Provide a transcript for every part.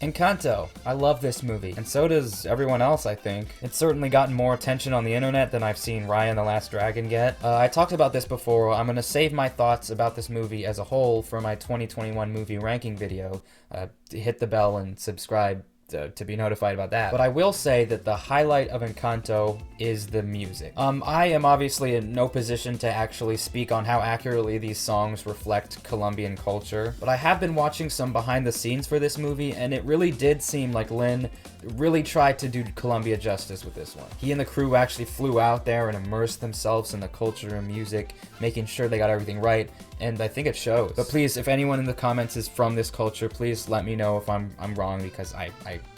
Encanto. I love this movie, and so does everyone else, I think. It's certainly gotten more attention on the internet than I've seen Raya and the Last Dragon get. I talked about this before. I'm gonna save my thoughts about this movie as a whole for my 2021 movie ranking video. Hit the bell and subscribe to be notified about that. But I will say that the highlight of Encanto is the music. I am obviously in no position to actually speak on how accurately these songs reflect Colombian culture, but I have been watching some behind the scenes for this movie, and it really did seem like Lin really tried to do Colombia justice with this one. He and the crew actually flew out there and immersed themselves in the culture and music, making sure they got everything right, and I think it shows. But please, if anyone in the comments is from this culture, please let me know if I'm wrong, because I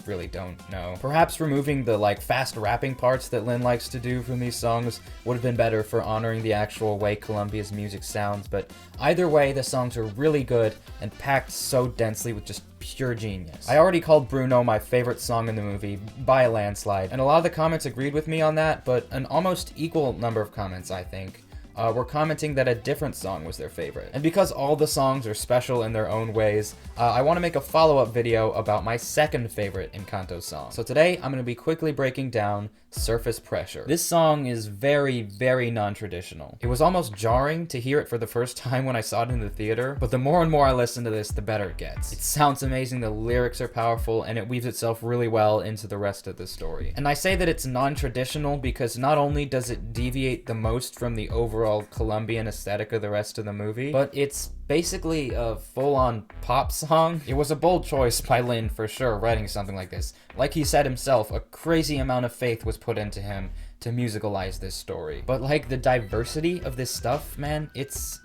really don't know. Perhaps removing the fast rapping parts that Lin likes to do from these songs would have been better for honoring the actual way Colombia's music sounds, but either way, the songs are really good and packed so densely with just pure genius. I already called Bruno my favorite song in the movie by a landslide, and a lot of the comments agreed with me on that, but an almost equal number of comments, I think, were commenting that a different song was their favorite. And because all the songs are special in their own ways, I want to make a follow-up video about my second favorite Encanto song. So today, I'm going to be quickly breaking down Surface Pressure. This song is very, very non-traditional. It was almost jarring to hear it for the first time when I saw it in the theater, but the more and more I listen to this, the better it gets. It sounds amazing, the lyrics are powerful, and it weaves itself really well into the rest of the story. And I say that it's non-traditional because not only does it deviate the most from the overall Colombian aesthetic of the rest of the movie, but it's basically a full-on pop song. It was a bold choice by Lin for sure, writing something like this. Like he said himself, a crazy amount of faith was put into him to musicalize this story. But the diversity of this stuff, man, it's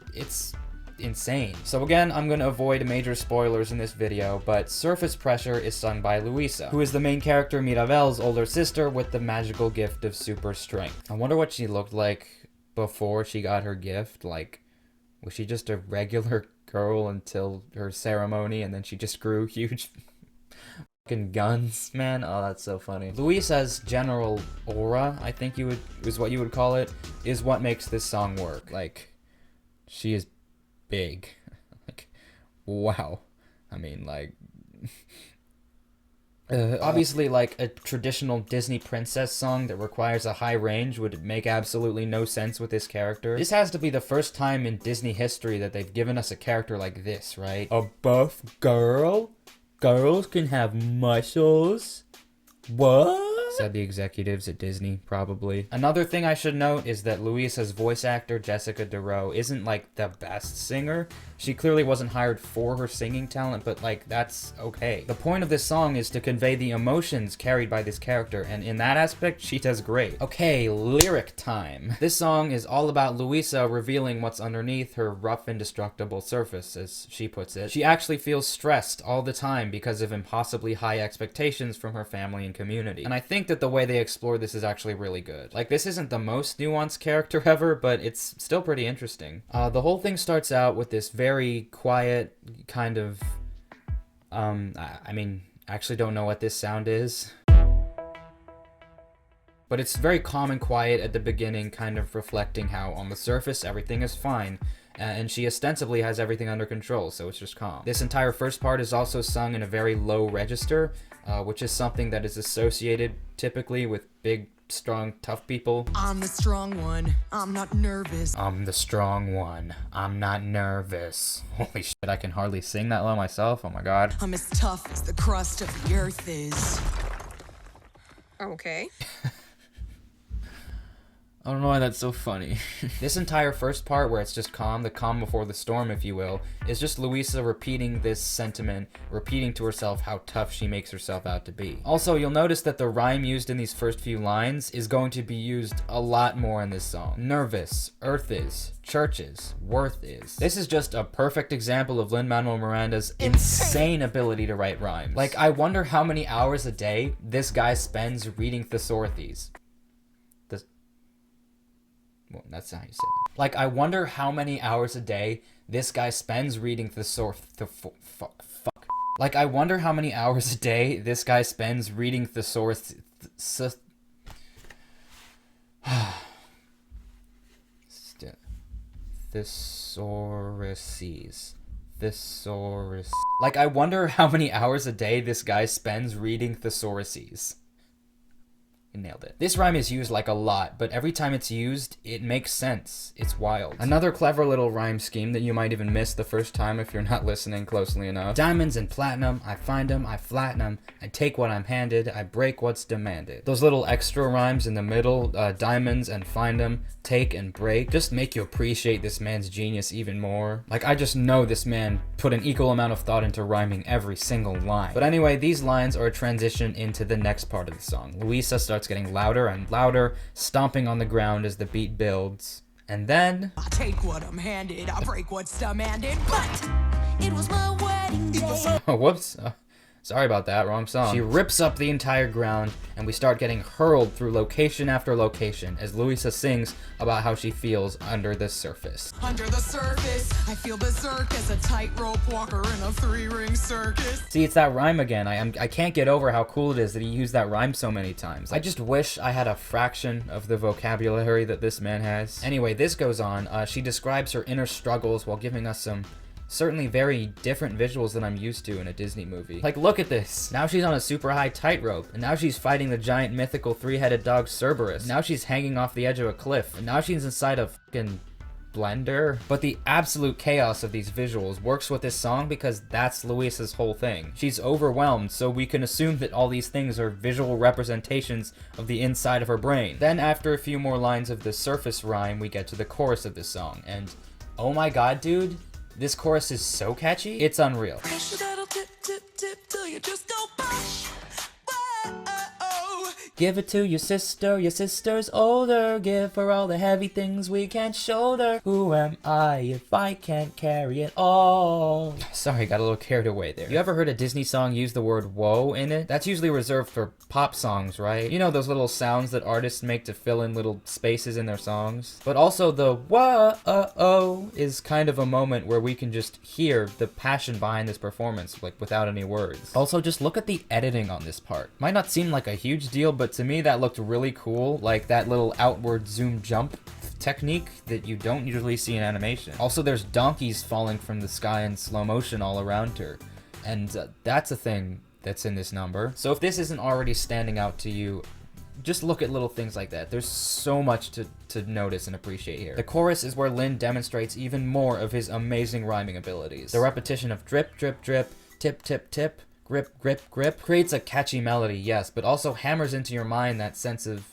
insane. So again, I'm gonna avoid major spoilers in this video, but Surface Pressure is sung by Luisa, who is the main character Mirabel's older sister with the magical gift of super strength. I wonder what she looked like before she got her gift. Was she just a regular girl until her ceremony and then she just grew huge fucking guns, man? Oh, that's so funny. Luisa's general aura, I think is what you would call it, is what makes this song work. She is big. Wow. I mean, obviously, a traditional Disney princess song that requires a high range would make absolutely no sense with this character. This has to be the first time in Disney history that they've given us a character like this, right? A buff girl? Girls can have muscles? What? Said the executives at Disney, probably. Another thing I should note is that Luisa's voice actor, Jessica DeRoe, isn't the best singer. She clearly wasn't hired for her singing talent, but that's okay. The point of this song is to convey the emotions carried by this character, and in that aspect, she does great. Okay, lyric time. This song is all about Luisa revealing what's underneath her rough, indestructible surface, as she puts it. She actually feels stressed all the time because of impossibly high expectations from her family and community. And I think that the way they explore this is actually really good. This isn't the most nuanced character ever, but it's still pretty interesting. The whole thing starts out with this very quiet kind of, I mean, I actually don't know what this sound is. But it's very calm and quiet at the beginning, kind of reflecting how on the surface everything is fine. And she ostensibly has everything under control, so it's just calm. This entire first part is also sung in a very low register, which is something that is associated typically with big, strong, tough people. I'm the strong one. I'm not nervous. I'm the strong one. I'm not nervous. Holy shit, I can hardly sing that low myself. Oh my god. I'm as tough as the crust of the earth is. Okay. I don't know why that's so funny. This entire first part, where it's just calm, the calm before the storm, if you will, is just Luisa repeating this sentiment, repeating to herself how tough she makes herself out to be. Also, you'll notice that the rhyme used in these first few lines is going to be used a lot more in this song. Nervous, earth is, churches, worth is. This is just a perfect example of Lin-Manuel Miranda's insane ability to write rhymes. I wonder how many hours a day this guy spends reading thesaurus. Well, that's not how you say it. I wonder how many hours a day this guy spends reading I wonder how many hours a day this guy spends reading thesaurus. Thesauruses. Thesaurus. Like, I wonder how many hours a day this guy spends reading thesauruses. Nailed it. This rhyme is used like a lot, but every time it's used, it makes sense. It's wild. Another clever little rhyme scheme that you might even miss the first time if you're not listening closely enough. Diamonds and platinum, I find them, I flatten them, I take what I'm handed, I break what's demanded. Those little extra rhymes in the middle, diamonds and find them, take and break, just make you appreciate this man's genius even more. Like, I just know this man put an equal amount of thought into rhyming every single line. But anyway, these lines are a transition into the next part of the song. Luisa starts getting louder and louder, stomping on the ground as the beat builds. And then... I take what I'm handed, I break what's demanded, but it was my wedding day. Oh, whoops. Sorry about that, wrong song. She rips up the entire ground, and we start getting hurled through location after location as Luisa sings about how she feels under the surface. Under the surface, I feel berserk as a tightrope walker in a three-ring circus. See, it's that rhyme again. I can't get over how cool it is that he used that rhyme so many times. I just wish I had a fraction of the vocabulary that this man has. Anyway, this goes on. She describes her inner struggles while giving us some certainly very different visuals than I'm used to in a Disney movie. Like, look at this. Now she's on a super high tightrope, and now she's fighting the giant mythical three-headed dog Cerberus. Now she's hanging off the edge of a cliff, and now she's inside a fucking blender. But the absolute chaos of these visuals works with this song because that's Luisa's whole thing. She's overwhelmed, so we can assume that all these things are visual representations of the inside of her brain. Then after a few more lines of the surface rhyme, we get to the chorus of this song, and oh my god, dude, this chorus is so catchy, it's unreal. Till you just go bosh. Give it to your sister's older. Give her all the heavy things we can't shoulder. Who am I if I can't carry it all? Sorry, got a little carried away there. You ever heard a Disney song use the word whoa in it? That's usually reserved for pop songs, right? You know those little sounds that artists make to fill in little spaces in their songs? But also the whoa is kind of a moment where we can just hear the passion behind this performance, like without any words. Also, just look at the editing on this part. Might not seem like a huge deal, but to me that looked really cool, like that little outward zoom jump technique that you don't usually see in animation. Also, there's donkeys falling from the sky in slow motion all around her, and that's a thing that's in this number. So if this isn't already standing out to you, just look at little things like that. There's so much to notice and appreciate here. The chorus is where Lin demonstrates even more of his amazing rhyming abilities. The repetition of drip, drip, drip, tip, tip, tip, grip, grip, grip creates a catchy melody, yes, but also hammers into your mind that sense of,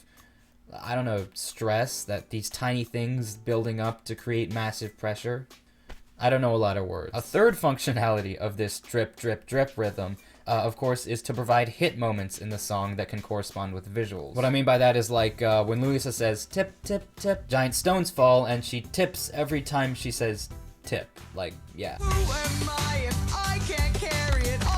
I don't know, stress, that these tiny things building up to create massive pressure. I don't know a lot of words. A third functionality of this drip, drip, drip rhythm, of course, is to provide hit moments in the song that can correspond with visuals. What I mean by that is like when Luisa says tip, tip, tip, giant stones fall, and she tips every time she says tip. Like, yeah. Who am I if I can't carry it all?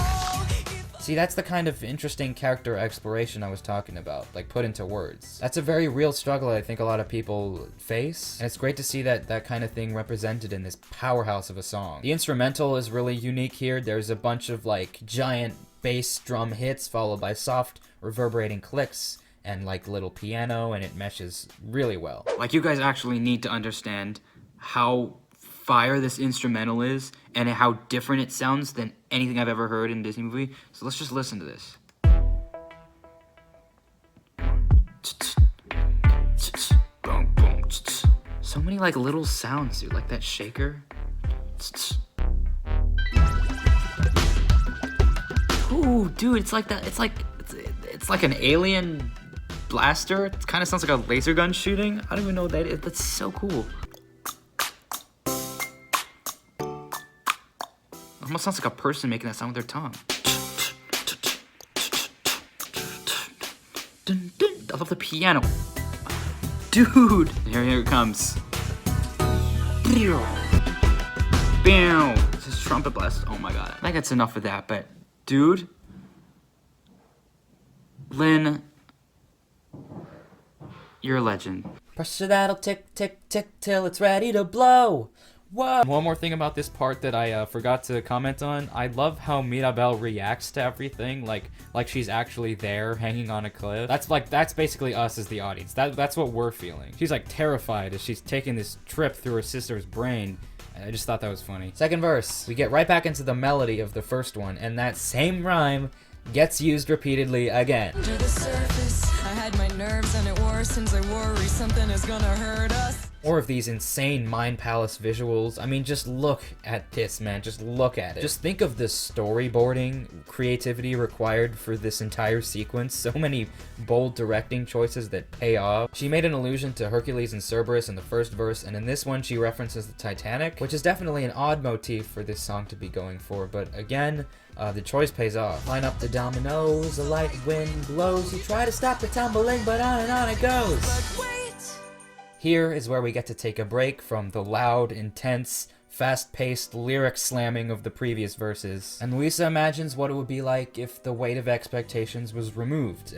See, that's the kind of interesting character exploration I was talking about, like put into words. That's a very real struggle I think a lot of people face, and it's great to see that kind of thing represented in this powerhouse of a song. The instrumental is really unique here. There's a bunch of like giant bass drum hits followed by soft reverberating clicks and like little piano, and it meshes really well. Like, you guys actually need to understand how fire this instrumental is and how different it sounds than anything I've ever heard in a Disney movie. So let's just listen to this. So many like little sounds, dude, like that shaker. Ooh, dude, it's like that. It's like an alien blaster. It kind of sounds like a laser gun shooting. I don't even know what that is. That's so cool. Almost sounds like a person making that sound with their tongue. I love the piano. Dude! Here it comes. Bam! This is trumpet blast. Oh my god. I think that's enough of that, but dude. Lin, you're a legend. Pressure that'll tick, tick, tick till it's ready to blow. Whoa! One more thing about this part that I forgot to comment on. I love how Mirabel reacts to everything, like she's actually there, hanging on a cliff. That's basically us as the audience. That's what we're feeling. She's like terrified as she's taking this trip through her sister's brain, I just thought that was funny. Second verse, we get right back into the melody of the first one, and that same rhyme gets used repeatedly again. To the surface, I had my nerves and it worsens. I worry something is gonna hurt us. More of these insane Mind Palace visuals. I mean, just look at this, man. Just look at it. Just think of the storyboarding creativity required for this entire sequence. So many bold directing choices that pay off. She made an allusion to Hercules and Cerberus in the first verse, and in this one she references the Titanic, which is definitely an odd motif for this song to be going for, but again, the choice pays off. Line up the dominoes, a light wind blows. You try to stop the tumbling, but on and on it goes. But wait. Here is where we get to take a break from the loud, intense, fast-paced lyric slamming of the previous verses. And Luisa imagines what it would be like if the weight of expectations was removed,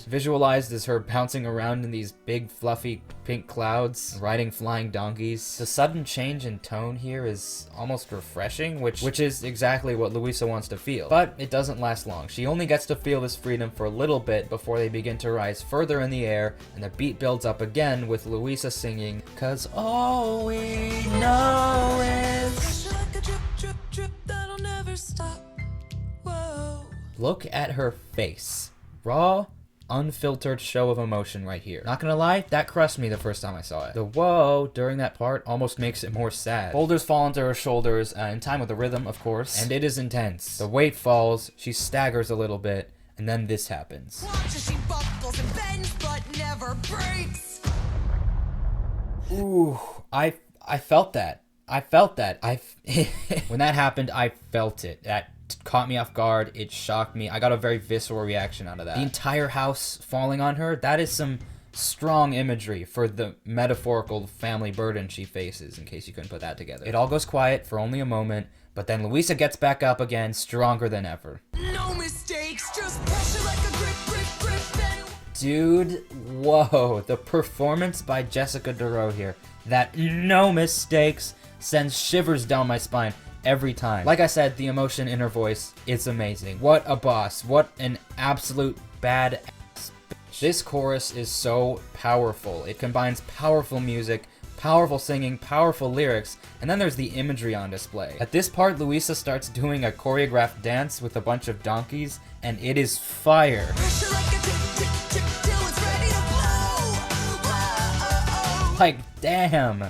visualized as her bouncing around in these big, fluffy pink clouds, riding flying donkeys. The sudden change in tone here is almost refreshing, which is exactly what Luisa wants to feel. But it doesn't last long. She only gets to feel this freedom for a little bit before they begin to rise further in the air, and the beat builds up again with Luisa singing, "'Cause all we know is..." Pressure like a drip, drip, drip that'll never stop. Whoa. Look at her face. Raw, unfiltered show of emotion right here. Not gonna lie, that crushed me the first time I saw it. The whoa during that part almost makes it more sad. Boulders fall into her shoulders, in time with the rhythm, of course, and it is intense. The weight falls, she staggers a little bit, and then this happens. Watch as she buckles and bends but never breaks. Ooh, I felt that. When that happened, I felt it. That caught me off guard. It shocked me. I got a very visceral reaction out of that. The entire house falling on her, that is some strong imagery for the metaphorical family burden she faces, in case you couldn't put that together. It all goes quiet for only a moment, but then Luisa gets back up again, stronger than ever. No mistakes, just pressure like a grip, grip, grip. And Dude, whoa. The performance by Jessica DeRoe here, that no mistakes, sends shivers down my spine every time. Like I said, the emotion in her voice is amazing. What a boss. What an absolute badass bitch. This chorus is so powerful. It combines powerful music, powerful singing, powerful lyrics, and then there's the imagery on display. At this part, Luisa starts doing a choreographed dance with a bunch of donkeys, and it is fire. pressure like a tick, tick, tick till it's ready to blow. Whoa. Like, damn.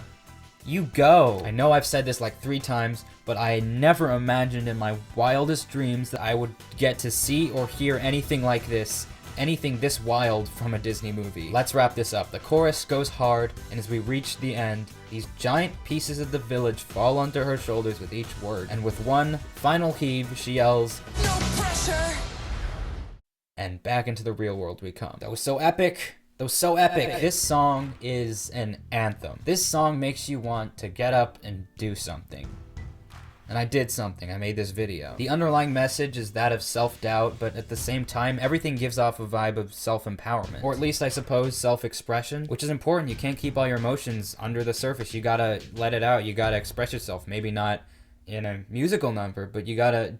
You go. I know I've said this like 3 times, but I never imagined in my wildest dreams that I would get to see or hear anything like this, anything this wild from a Disney movie. Let's wrap this up. The chorus goes hard, and as we reach the end, these giant pieces of the village fall onto her shoulders with each word, and with one final heave, she yells, No pressure. and back into the real world we come. That was so epic. That was so epic. This song is an anthem. This song makes you want to get up and do something. And I did something. I made this video. The underlying message is that of self-doubt, but at the same time, everything gives off a vibe of self-empowerment. Or at least, I suppose, self-expression, which is important. You can't keep all your emotions under the surface. You gotta let it out. You gotta express yourself. Maybe not in a musical number, but you gotta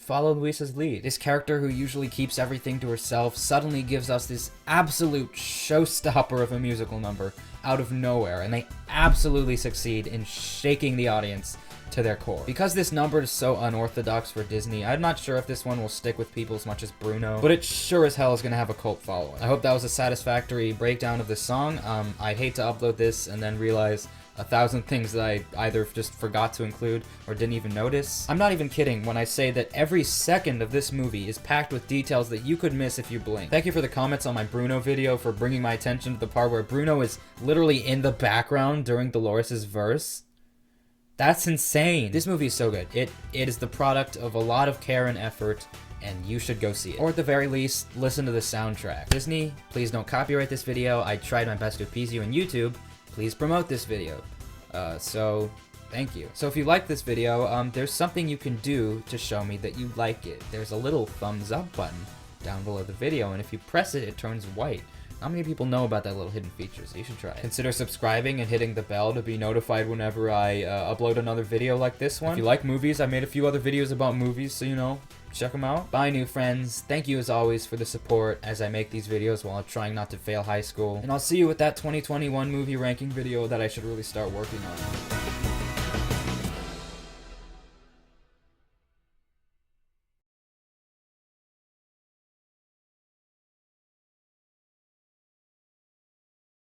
follow Luisa's lead. This character who usually keeps everything to herself suddenly gives us this absolute showstopper of a musical number out of nowhere, and they absolutely succeed in shaking the audience to their core. Because this number is so unorthodox for Disney, I'm not sure if this one will stick with people as much as Bruno, but it sure as hell is gonna have a cult following. I hope that was a satisfactory breakdown of this song. I'd hate to upload this and then realize 1,000 things that I either just forgot to include or didn't even notice. I'm not even kidding when I say that every second of this movie is packed with details that you could miss if you blink. Thank you for the comments on my Bruno video for bringing my attention to the part where Bruno is literally in the background during Dolores' verse. That's insane. This movie is so good. It is the product of a lot of care and effort, and you should go see it. Or at the very least, listen to the soundtrack. Disney, please don't copyright this video. I tried my best to appease you on YouTube. Please promote this video. So thank you. So if you like this video, there's something you can do to show me that you like it. There's a little thumbs up button down below the video, and if you press it, it turns white. Not many people know about that little hidden feature, so you should try it. Consider subscribing and hitting the bell to be notified whenever I upload another video like this one. If you like movies, I made a few other videos about movies, so you know, check them out. Bye, new friends. Thank you as always for the support as I make these videos while trying not to fail high school. And I'll see you with that 2021 movie ranking video that I should really start working on.